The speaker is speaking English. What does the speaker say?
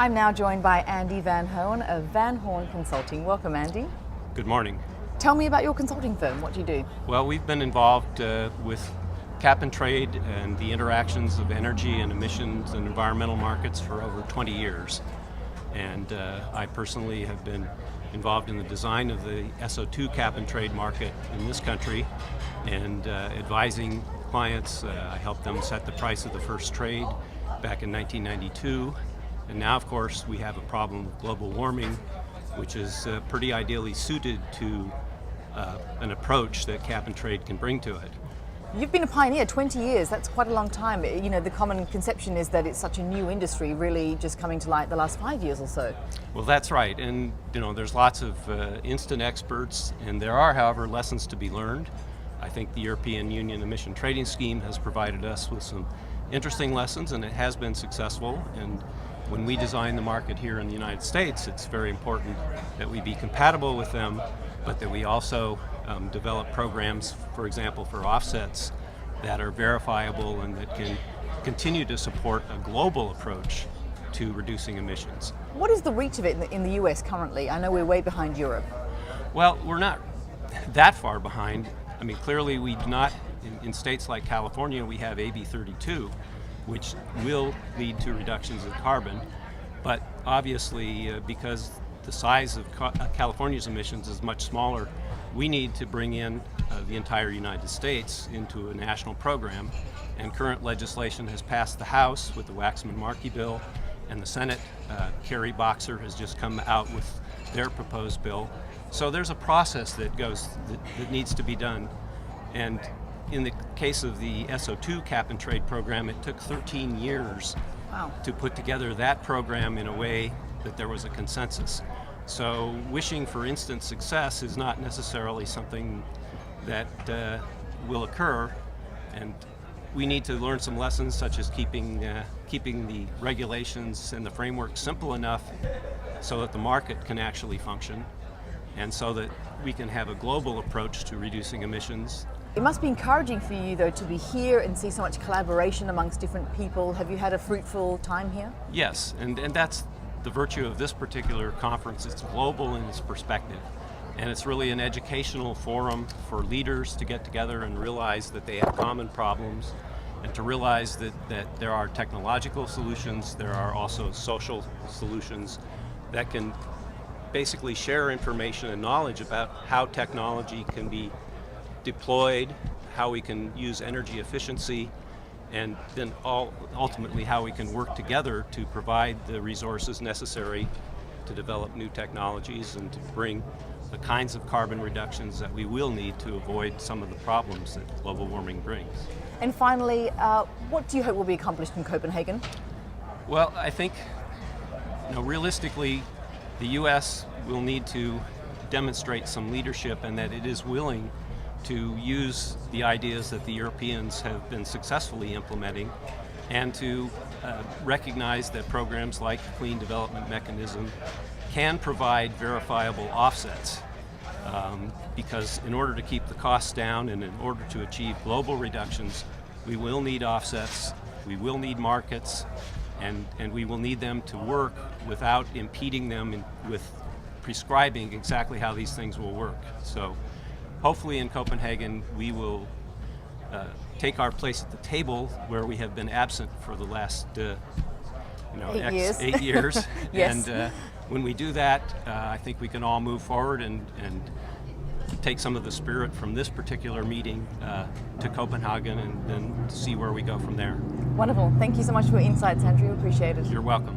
I'm now joined by Andy Van Hoen of Van Hoen Consulting. Welcome, Andy. Good morning. Tell me about your consulting firm. What do you do? Well, we've been involved with cap and trade and the interactions of energy and emissions and environmental markets for over 20 years. And I personally have been involved in the design of the SO2 cap and trade market in this country and advising clients. I helped them set the price of the first trade back in 1992. And now, of course, we have a problem with global warming, which is pretty ideally suited to an approach that cap and trade can bring to it. You've been a pioneer, 20 years, that's quite a long time. You know, the common conception is that it's such a new industry, really just coming to light the last 5 years or so. Well, that's right, and you know, there's lots of instant experts, and there are, however, lessons to be learned. I think the European Union Emission Trading Scheme has provided us with some interesting lessons, and it has been successful. And when we design the market here in the United States, it's very important that we be compatible with them, but that we also develop programs, for example, for offsets that are verifiable and that can continue to support a global approach to reducing emissions. What is the reach of it in the US currently? I know we're way behind Europe. Well, we're not that far behind. I mean, clearly we do not, in states like California, we have AB 32, which will lead to reductions in carbon, but obviously because the size of California's emissions is much smaller, we need to bring in the entire United States into a national program, and current legislation has passed the House with the Waxman-Markey bill, and the Senate, Kerry Boxer has just come out with their proposed bill. So there's a process that needs to be done, and in the case of the SO2 cap and trade program, it took 13 years to put together that program in a way that there was a consensus. So wishing for instant success is not necessarily something that will occur, and we need to learn some lessons, such as keeping the regulations and the framework simple enough so that the market can actually function, and so that we can have a global approach to reducing emissions. It must be encouraging for you, though, to be here and see so much collaboration amongst different people. Have you had a fruitful time here? Yes, and that's the virtue of this particular conference. It's global in its perspective, and it's really an educational forum for leaders to get together and realize that they have common problems, and to realize that there are technological solutions, there are also social solutions that can basically share information and knowledge about how technology can be deployed, how we can use energy efficiency, and then ultimately how we can work together to provide the resources necessary to develop new technologies and to bring the kinds of carbon reductions that we will need to avoid some of the problems that global warming brings. And finally, what do you hope will be accomplished in Copenhagen? Well, I think, realistically, the U.S. will need to demonstrate some leadership, and that it is willing to use the ideas that the Europeans have been successfully implementing, and to recognize that programs like the Clean Development Mechanism can provide verifiable offsets. Because in order to keep the costs down and in order to achieve global reductions, we will need offsets, we will need markets, and we will need them to work without impeding them with prescribing exactly how these things will work. So hopefully in Copenhagen we will take our place at the table where we have been absent for the last 8 years. Yes. And when we do that, I think we can all move forward and take some of the spirit from this particular meeting to Copenhagen, and then see where we go from there. Wonderful. Thank you so much for your insights, Andrew. Appreciate it. You're welcome.